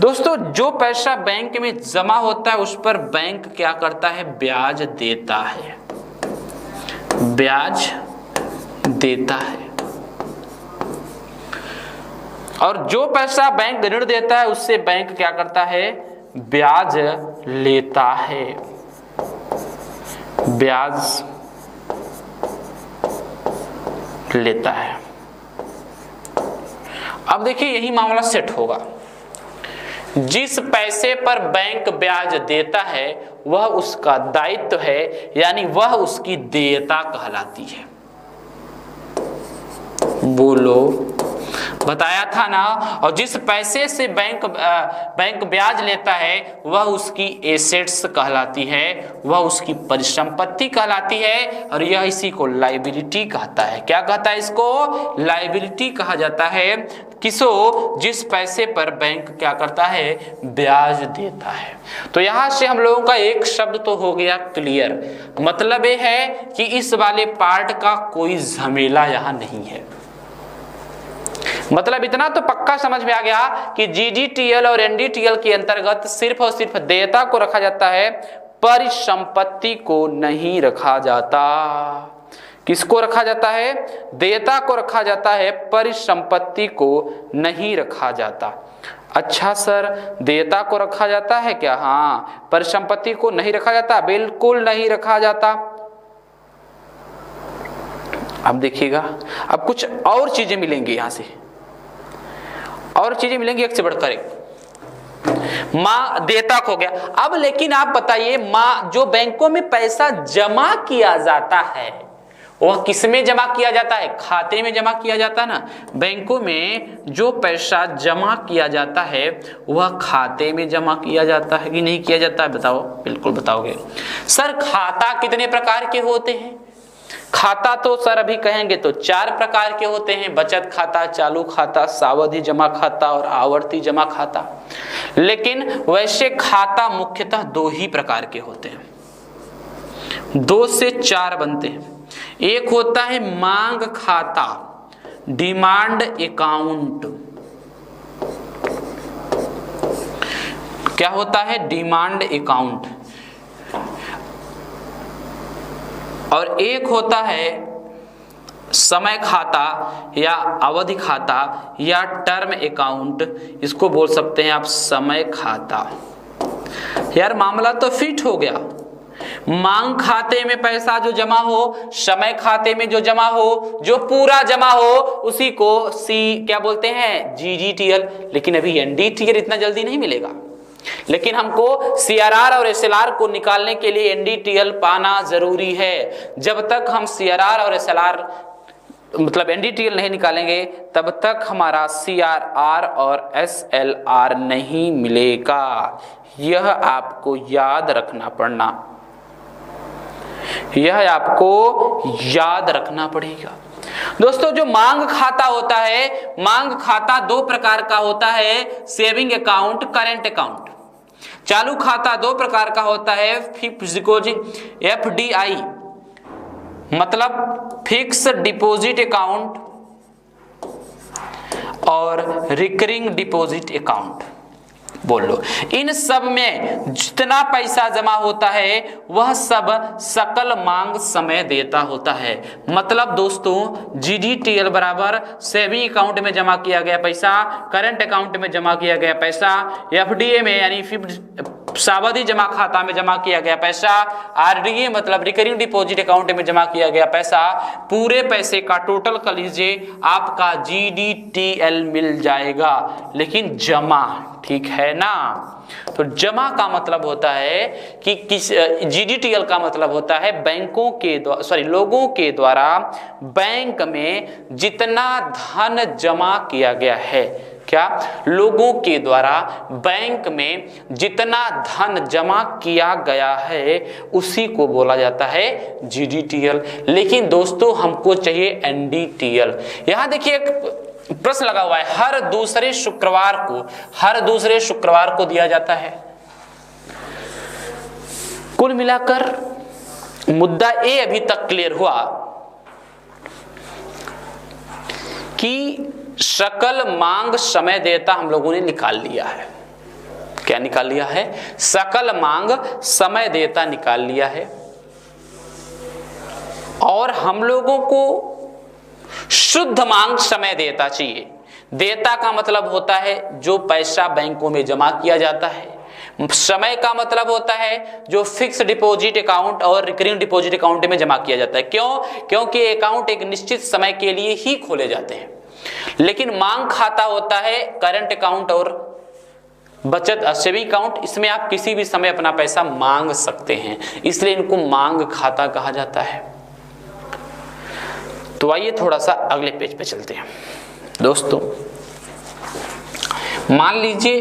दोस्तों, जो पैसा बैंक में जमा होता है उस पर बैंक क्या करता है, ब्याज देता है, ब्याज देता है। और जो पैसा बैंक ऋण देता है उससे बैंक क्या करता है, ब्याज लेता है, ब्याज लेता है। अब देखिए यही मामला सेट होगा। जिस पैसे पर बैंक ब्याज देता है वह उसका दायित्व है, यानी वह उसकी देयता कहलाती है। बोलो, बताया था ना। और जिस पैसे से बैंक ब्याज लेता है वह उसकी एसेट्स कहलाती है, वह उसकी परिसंपत्ति कहलाती है, और यह इसी को लायबिलिटी कहता है। क्या कहता है इसको, लायबिलिटी कहा जाता है। किसो, जिस पैसे पर बैंक क्या करता है, ब्याज देता है। तो यहां से हम लोगों का एक शब्द तो हो गया क्लियर, मतलब यह है कि इस वाले पार्ट का कोई झमेला यहां नहीं है। मतलब इतना तो पक्का समझ में आ गया कि GDTL और NDTL के अंतर्गत सिर्फ और सिर्फ देयता को रखा जाता है, परिसंपत्ति को नहीं रखा जाता। किसको रखा जाता है, देयता को रखा जाता है, परिसंपत्ति को नहीं रखा जाता। अच्छा सर, देयता को रखा जाता है क्या? हाँ, परिसंपत्ति को नहीं रखा जाता, बिल्कुल नहीं रखा जाता। अब देखिएगा, अब कुछ और चीजें मिलेंगी, यहां से और चीजें मिलेंगी एक से बढ़कर एक। मां देयता हो गया। अब लेकिन आप बताइए, मां जो बैंकों में पैसा जमा किया जाता है वह किस में जमा किया जाता है, खाते में जमा किया जाता है ना। बैंकों में जो पैसा जमा किया जाता है वह खाते में जमा किया जाता है कि नहीं किया जाता है, बताओ। बिल्कुल बताओगे। सर खाता कितने प्रकार के होते हैं? खाता तो सर अभी कहेंगे तो 4 प्रकार के होते हैं, बचत खाता, चालू खाता, सावधि जमा खाता और आवर्ती जमा खाता। लेकिन वैसे खाता मुख्यतः 2 ही प्रकार के होते हैं, 2 से 4 बनते हैं। एक होता है मांग खाता, डिमांड अकाउंट। क्या होता है? Demand account. और एक होता है समय खाता या अवधि खाता या टर्म अकाउंट, इसको बोल सकते हैं आप समय खाता। यार मामला तो फिट हो गया। मांग खाते में पैसा जो जमा हो, समय खाते में जो जमा हो, जो पूरा जमा हो, उसी को क्या बोलते हैं, GDTL। लेकिन अभी NDTL इतना जल्दी नहीं मिलेगा, लेकिन हमको CRR और SLR को निकालने के लिए NDTL पाना जरूरी है। जब तक हम CRR और SLR मतलब NDTL नहीं निकालेंगे तब तक हमारा CRR और SLR नहीं मिलेगा। यह आपको याद रखना पड़ना, यह आपको याद रखना पड़ेगा। दोस्तों जो मांग खाता होता है, मांग खाता दो प्रकार का होता है, सेविंग अकाउंट, करेंट अकाउंट। चालू खाता दो प्रकार का होता है, फिक्स्ड डिपॉजिट FDI मतलब फिक्स डिपॉजिट अकाउंट और रिकरिंग डिपॉजिट अकाउंट। बोल लो, इन सब में जितना पैसा जमा होता है वह सब सकल मांग समय देता होता है। मतलब दोस्तों GDTL बराबर सेविंग अकाउंट में जमा किया गया पैसा, करंट अकाउंट में जमा किया गया पैसा, FDA में यानी सावधि जमा खाता में जमा किया गया पैसा, RDA मतलब रिकरिंग डिपॉजिट अकाउंट में जमा किया गया पैसा, पूरे पैसे का टोटल कर लीजिए, आपका GDTL मिल जाएगा। लेकिन जमा, ठीक है ना, तो जमा का मतलब होता है कि GDTL का मतलब होता है बैंकों के द्वारा लोगों के द्वारा बैंक में जितना धन जमा किया गया है। क्या? लोगों के द्वारा बैंक में जितना धन जमा किया गया है उसी को बोला जाता है GDTL। लेकिन दोस्तों हमको चाहिए NDTL। यहां देखिए एक प्रश्न लगा हुआ है, हर दूसरे शुक्रवार को दिया जाता है। कुल मिलाकर मुद्दा ए अभी तक क्लियर हुआ कि सकल मांग समय देयता हम लोगों ने निकाल लिया है। क्या निकाल लिया है? सकल मांग समय देयता निकाल लिया है। और हम लोगों को शुद्ध मांग समय देयता चाहिए। देयता का मतलब होता है जो पैसा बैंकों में जमा किया जाता है। समय का मतलब होता है जो फिक्स डिपॉजिट अकाउंट और रिकरिंग डिपॉजिट अकाउंट में जमा किया जाता है। क्यों? क्योंकि अकाउंट एक निश्चित समय के लिए ही खोले जाते हैं। लेकिन मांग खाता होता है करंट अकाउंट और बचत सेविंग अकाउंट, इसमें आप किसी भी समय अपना पैसा मांग सकते हैं, इसलिए इनको मांग खाता कहा जाता है। तो आइए थोड़ा सा अगले पेज पे चलते हैं। दोस्तों मान लीजिए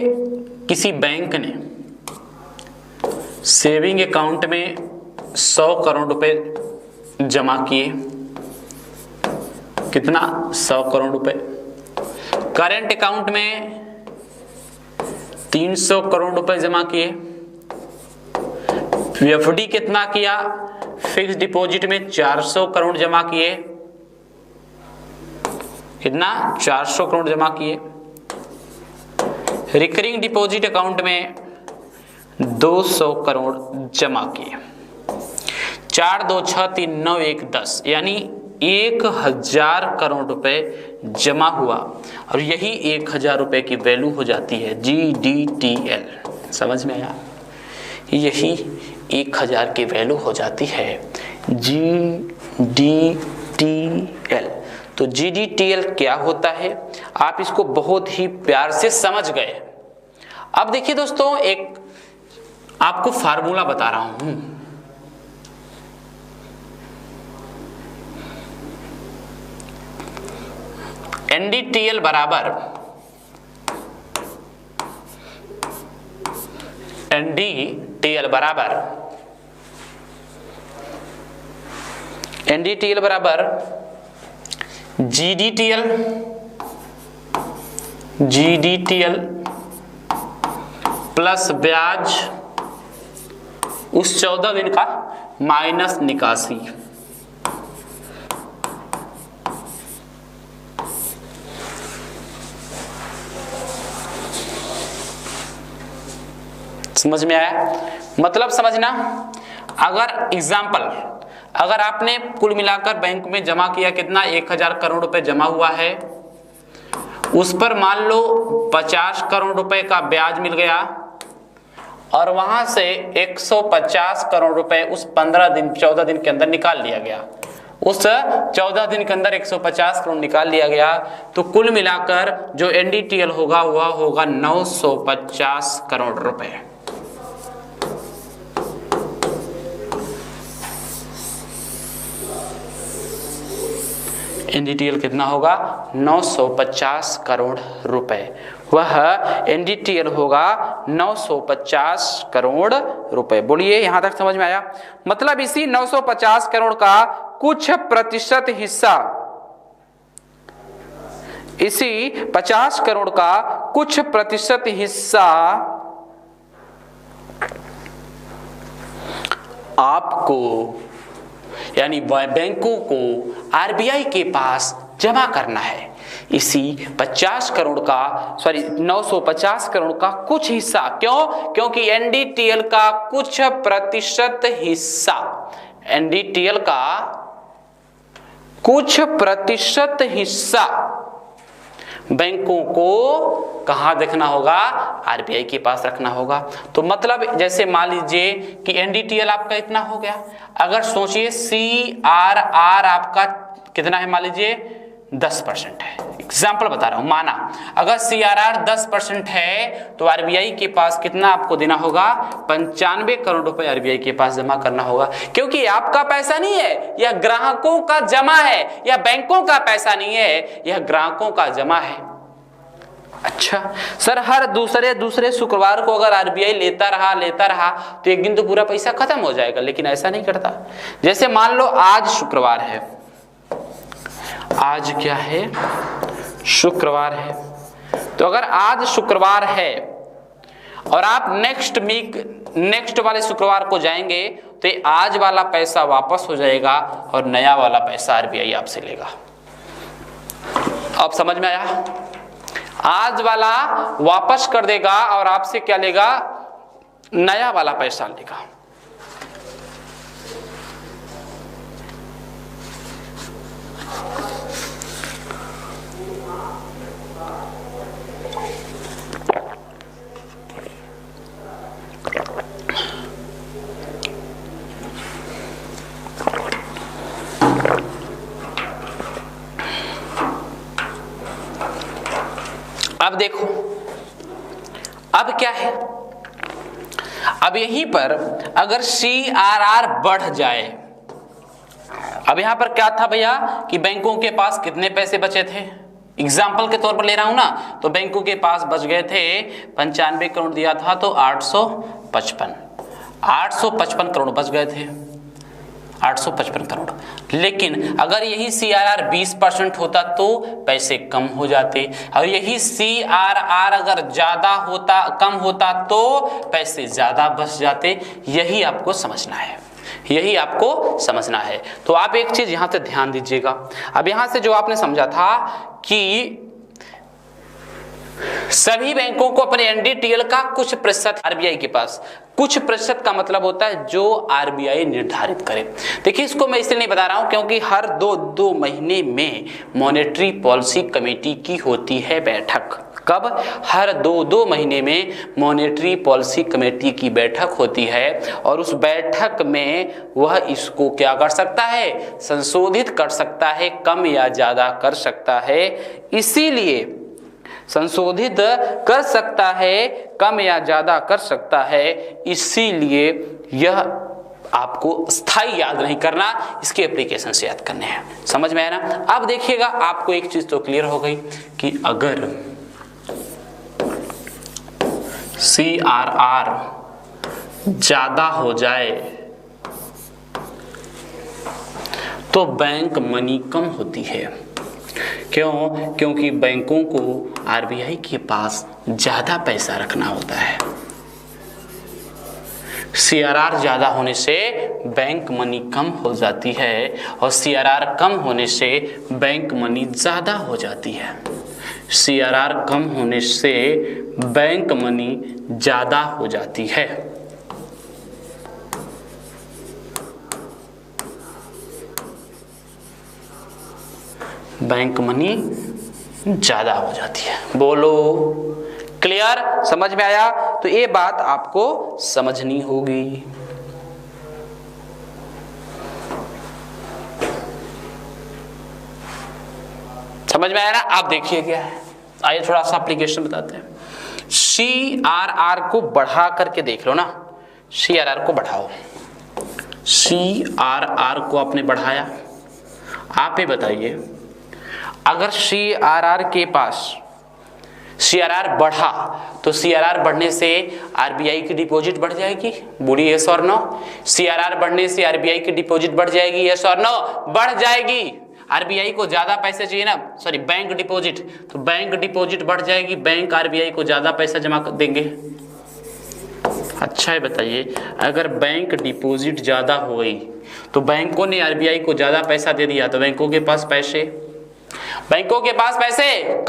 किसी बैंक ने सेविंग अकाउंट में 100 करोड़ रुपए जमा किए। कितना? 100 करोड़ रुपए। करंट अकाउंट में 300 करोड़ रुपए जमा किए। FD कितना किया? फिक्स डिपॉजिट में 400 करोड़ जमा किए। कितना? 400 करोड़ जमा किए। रिकरिंग डिपॉजिट अकाउंट में 200 करोड़ जमा किए। 4 2 6 3 9 1 10 यानी 1000 करोड़ रुपए जमा हुआ और यही 1000 रुपए की वैल्यू हो जाती है GDTL। समझ में आया? यही 1000 की वैल्यू हो जाती है GDTL। तो GDTL क्या होता है आप इसको बहुत ही प्यार से समझ गए। अब देखिए दोस्तों एक आपको फार्मूला बता रहा हूं। NDTL बराबर GDTL प्लस ब्याज उस 14 दिन का माइनस निकासी। समझ में आया? मतलब समझना, अगर एग्जाम्पल अगर आपने कुल मिलाकर बैंक में जमा किया कितना 1000 करोड़ रुपए जमा हुआ है, उस पर मान लो 50 करोड़ रुपए का ब्याज मिल गया और वहां से 150 करोड़ रुपए उस 14 दिन के अंदर निकाल लिया गया। उस 14 दिन के अंदर 150 करोड़ निकाल लिया गया, तो कुल मिलाकर जो एनडीटीएल होगा वह होगा 950 करोड़ रुपए। एनडीटीएल कितना होगा? 950 करोड़ रुपए। वह एनडीटीएल होगा 950 करोड़ रुपए। बोलिए यहां तक समझ में आया? मतलब इसी 950 करोड़ का कुछ प्रतिशत हिस्सा, इसी 50 करोड़ का कुछ प्रतिशत हिस्सा आपको यानी बैंकों को आरबीआई के पास जमा करना है। इसी 50 करोड़ का 950 करोड़ का कुछ हिस्सा, क्यों? क्योंकि एनडीटीएल का कुछ प्रतिशत हिस्सा, एनडीटीएल का कुछ प्रतिशत हिस्सा बैंकों को कहां देखना होगा? आरबीआई के पास रखना होगा। तो मतलब जैसे मान लीजिए कि एनडीटीएल आपका इतना हो गया, अगर सोचिए सीआरआर आपका कितना है, मान लीजिए 10% है, एग्जाम्पल बता रहा हूं, माना अगर सीआरआर 10% है तो आरबीआई के पास कितना आपको देना होगा? 95 करोड़ रुपए आरबीआई के पास जमा करना होगा, क्योंकि आपका पैसा नहीं है, यह ग्राहकों का जमा है, यह बैंकों का पैसा नहीं है, यह ग्राहकों का जमा है। अच्छा सर, हर दूसरे शुक्रवार को अगर आरबीआई लेता रहा तो एक दिन तो पूरा पैसा खत्म हो जाएगा, लेकिन ऐसा नहीं करता। जैसे मान लो आज शुक्रवार है, आज क्या है? शुक्रवार है। तो अगर आज शुक्रवार है और आप नेक्स्ट वाले शुक्रवार को जाएंगे तो ये आज वाला पैसा वापस हो जाएगा और नया वाला पैसा आरबीआई आपसे लेगा। अब समझ में आया? आज वाला वापस कर देगा और आपसे क्या लेगा? नया वाला पैसा लेगा। अब देखो, अब क्या है? अब यहीं पर अगर सीआरआर बढ़ जाए, अब यहां पर क्या था भैया कि बैंकों के पास कितने पैसे बचे थे? एग्जाम्पल के तौर पर ले रहा हूं ना, तो बैंकों के पास बच गए थे 95 करोड़ दिया था तो 855 करोड़ बच गए थे, 855 करोड़। लेकिन अगर यही सीआरआर 20% होता तो पैसे कम हो जाते, और यही सीआरआर अगर कम होता तो पैसे ज्यादा बच जाते। यही आपको समझना है, यही आपको समझना है। तो आप एक चीज यहां से ध्यान दीजिएगा। अब यहां से जो आपने समझा था कि सभी बैंकों को अपने एनडीटीएल का कुछ प्रतिशत आरबीआई के पास, कुछ प्रतिशत का मतलब होता है जो आरबीआई निर्धारित करे। देखिए इसको मैं इसलिए नहीं बता रहा हूं क्योंकि हर दो महीने में मॉनेटरी पॉलिसी कमेटी की होती है बैठक। कब? हर दो महीने में मॉनेटरी पॉलिसी कमेटी की बैठक होती है, और उस बैठक में वह इसको क्या कर सकता है? संशोधित कर सकता है, कम या ज्यादा कर सकता है। इसीलिए संशोधित कर सकता है, कम या ज्यादा कर सकता है, इसीलिए यह आपको स्थायी याद नहीं करना, इसके एप्लीकेशन से याद करने हैं। समझ में आया ना? अब देखिएगा, आपको एक चीज तो क्लियर हो गई कि अगर सीआरआर ज्यादा हो जाए तो बैंक मनी कम होती है। क्यों? क्योंकि बैंकों को आरबीआई के पास ज्यादा पैसा रखना होता है। सीआरआर ज्यादा होने से बैंक मनी कम हो जाती है, और सीआरआर कम होने से बैंक मनी ज्यादा हो जाती है। सीआरआर कम होने से बैंक मनी ज्यादा हो जाती है। बैंक मनी ज्यादा हो जाती है। बोलो, क्लियर? समझ में आया? तो ये बात आपको समझनी होगी। समझ में आया ना? आप देखिए क्या है, आइए थोड़ा सा एप्लीकेशन बताते हैं। CRR को बढ़ा करके देख लो ना, CRR को बढ़ाओ, CRR को आपने बढ़ाया, आप ये बताइए अगर CRR के पास CRR बढ़ा तो CRR बढ़ने से RBI की डिपॉजिट बढ़ जाएगी, बोलिए यस और नो? CRR बढ़ने से RBI की डिपॉजिट बढ़ जाएगी, यस और नो? बढ़ जाएगी। RBI को ज्यादा पैसे चाहिए ना, सॉरी बैंक डिपॉजिट, तो बैंक डिपॉजिट बढ़ जाएगी, बैंक RBI को ज्यादा पैसा जमा कर देंगे। अच्छा है बताइए, अगर बैंक डिपॉजिट ज्यादा हो गई तो बैंकों ने RBI को ज्यादा पैसा दे दिया तो बैंकों के पास पैसे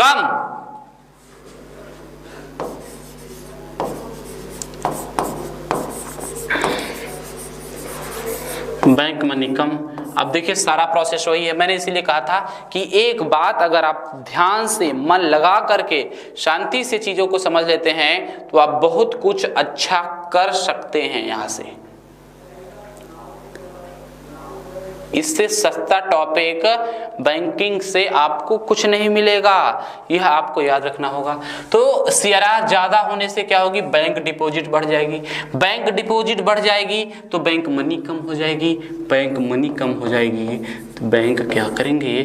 कम, बैंक मनी कम। अब देखिए सारा प्रोसेस वही है, मैंने इसीलिए कहा था कि एक बात अगर आप ध्यान से मन लगा करके शांति से चीजों को समझ लेते हैं तो आप बहुत कुछ अच्छा कर सकते हैं। यहां से इससे सस्ता टॉपिक बैंकिंग से आपको कुछ नहीं मिलेगा, यह आपको याद रखना होगा। तो CRR ज्यादा होने से क्या होगी, बैंक डिपॉजिट बढ़ जाएगी, बैंक डिपॉजिट बढ़ जाएगी तो बैंक मनी कम हो जाएगी, बैंक मनी कम हो जाएगी तो बैंक क्या करेंगे,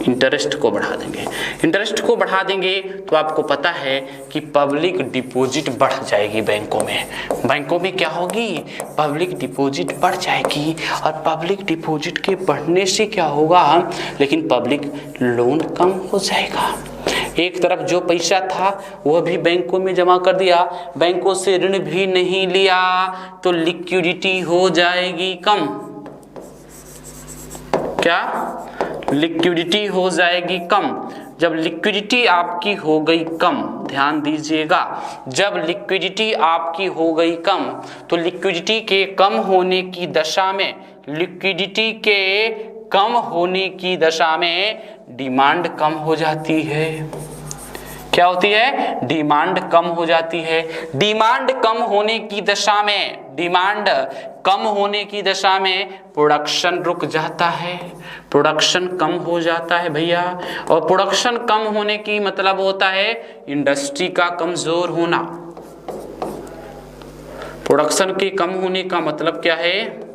इंटरेस्ट को बढ़ा देंगे। इंटरेस्ट को बढ़ा देंगे तो आपको पता है कि पब्लिक डिपॉजिट बढ़ जाएगी बैंकों में क्या होगी, पब्लिक डिपॉजिट बढ़ जाएगी। और पब्लिक डिपॉजिट के बढ़ने से क्या होगा, लेकिन पब्लिक लोन कम हो जाएगा। एक तरफ जो पैसा था वह भी बैंकों में जमा कर दिया, बैंकों से ऋण भी नहीं लिया तो लिक्विडिटी हो जाएगी कम। क्या? लिक्विडिटी हो जाएगी कम। जब लिक्विडिटी आपकी हो गई कम, ध्यान दीजिएगा, जब लिक्विडिटी आपकी हो गई कम तो लिक्विडिटी के कम होने की दशा में, लिक्विडिटी के कम होने की दशा में डिमांड कम हो जाती है। क्या होती है? डिमांड कम हो जाती है। डिमांड कम होने की दशा में, डिमांड कम होने की दशा में प्रोडक्शन रुक जाता है, प्रोडक्शन कम हो जाता है भैया। और प्रोडक्शन कम होने की मतलब होता है इंडस्ट्री का कमजोर होना। प्रोडक्शन के कम होने का मतलब क्या है,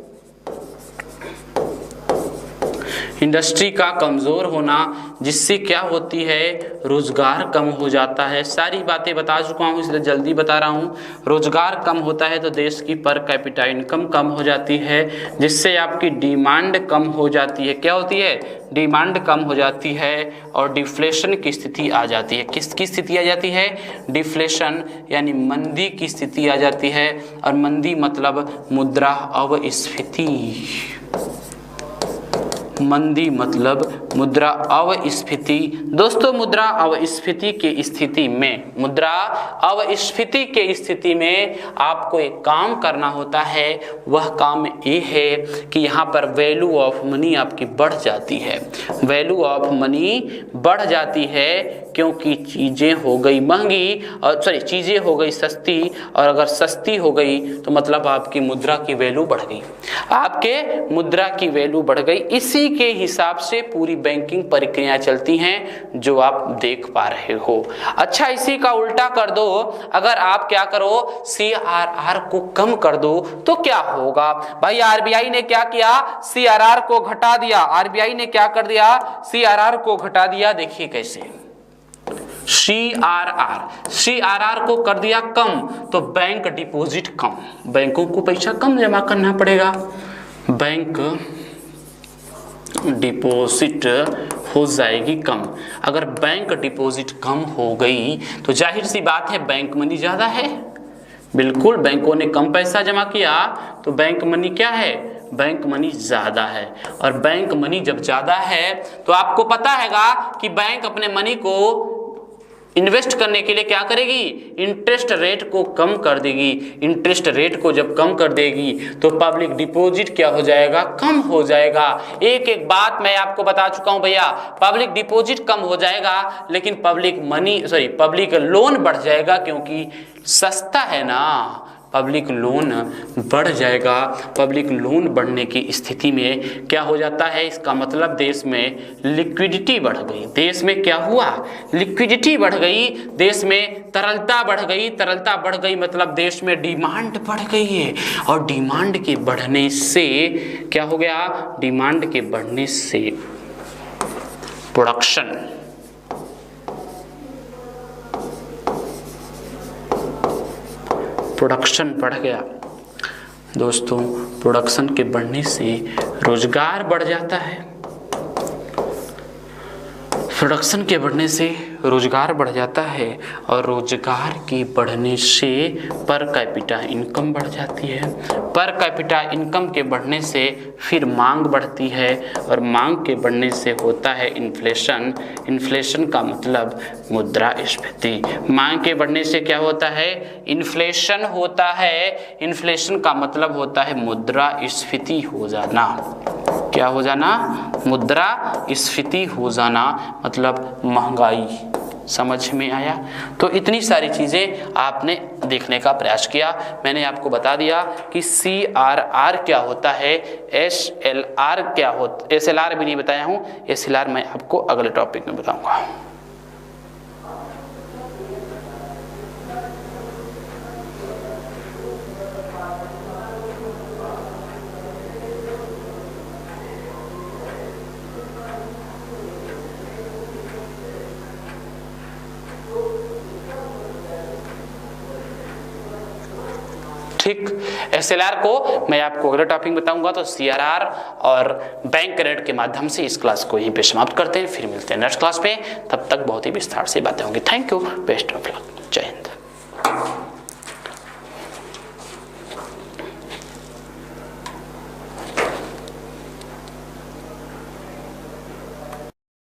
इंडस्ट्री का कमजोर होना, जिससे क्या होती है, रोजगार कम हो जाता है। सारी बातें बता चुका हूं इसलिए जल्दी बता रहा हूं। रोजगार कम होता है तो देश की पर कैपिटा इनकम कम हो जाती है, जिससे आपकी डिमांड कम हो जाती है। क्या होती है? डिमांड कम हो जाती है और डिफ्लेशन की स्थिति आ जाती है। किसकी स्थिति आ जाती है? डिफ्लेशन यानी मंदी की स्थिति आ जाती है। और मंदी मतलब मुद्रा अवस्फीति, मंदी मतलब मुद्रा अवस्फीति। दोस्तों मुद्रा अवस्फीति की स्थिति में, मुद्रा अवस्फीति के स्थिति में आपको एक काम करना होता है। वह काम ये है कि यहाँ पर वैल्यू ऑफ मनी आपकी बढ़ जाती है, वैल्यू ऑफ मनी बढ़ जाती है क्योंकि चीजें हो गई महंगी, और चीजें हो गई सस्ती, और अगर सस्ती हो गई तो मतलब आपकी मुद्रा की वैल्यू बढ़ गई, आपके मुद्रा की वैल्यू बढ़ गई। इसी के हिसाब से पूरी बैंकिंग प्रक्रिया चलती हैं जो आप देख पा रहे हो। अच्छा इसी का उल्टा कर दो, अगर आप क्या करो, CRR को कम कर दो तो क्या होगा भाई? RBI ने क्या किया, CRR को घटा दिया। RBI ने क्या कर दिया, CRR को घटा दिया। देखिए कैसे, CRR को कर दिया कम तो बैंक डिपॉजिट कम, बैंकों को पैसा कम जमा करना पड़ेगा, बैंक डिपॉजिट हो जाएगी कम। अगर बैंक डिपॉजिट कम हो गई तो जाहिर सी बात है बैंक मनी ज्यादा है, बिल्कुल बैंकों ने कम पैसा जमा किया तो बैंक मनी क्या है, बैंक मनी ज्यादा है। और बैंक मनी जब ज्यादा है तो आपको पता हैगा कि बैंक अपने मनी को इन्वेस्ट करने के लिए क्या करेगी, इंटरेस्ट रेट को कम कर देगी। इंटरेस्ट रेट को जब कम कर देगी तो पब्लिक डिपॉजिट क्या हो जाएगा, कम हो जाएगा। एक एक बात मैं आपको बता चुका हूं भैया, पब्लिक डिपॉजिट कम हो जाएगा लेकिन पब्लिक लोन बढ़ जाएगा, क्योंकि सस्ता है ना, पब्लिक लोन बढ़ जाएगा। पब्लिक लोन बढ़ने की स्थिति में क्या हो जाता है, इसका मतलब देश में लिक्विडिटी बढ़ गई। देश में क्या हुआ, लिक्विडिटी बढ़ गई, देश में तरलता बढ़ गई। तरलता बढ़ गई मतलब देश में डिमांड बढ़ गई है, और डिमांड के बढ़ने से क्या हो गया, डिमांड के बढ़ने से प्रोडक्शन बढ़ गया। दोस्तों, प्रोडक्शन के बढ़ने से रोजगार बढ़ जाता है। प्रोडक्शन के बढ़ने से रोजगार बढ़ जाता है, और रोजगार के बढ़ने से पर कैपिटा इनकम बढ़ जाती है। पर कैपिटा इनकम के बढ़ने से फिर मांग बढ़ती है, और मांग के बढ़ने से होता है इन्फ्लेशन। इन्फ्लेशन का मतलब मुद्रास्फीति। मांग के बढ़ने से क्या होता है, इन्फ्लेशन होता है। इन्फ्लेशन का मतलब होता है मुद्रास्फीति हो जाना। क्या हो जाना, मुद्रास्फीति हो जाना, मतलब महंगाई। समझ में आया? तो इतनी सारी चीजें आपने देखने का प्रयास किया। मैंने आपको बता दिया कि CRR क्या होता है, SLR क्या होता, SLR भी नहीं बताया हूं, SLR मैं आपको अगले टॉपिक में बताऊंगा। ठीक, SLR को मैं आपको अगले टॉपिक में बताऊंगा। तो CRR और बैंक क्रेडिट के माध्यम से इस क्लास को यहीं पे समाप्त करते हैं, फिर मिलते हैं नेक्स्ट क्लास में। तब तक बहुत ही विस्तार से बातें होंगी। Thank you, best of luck.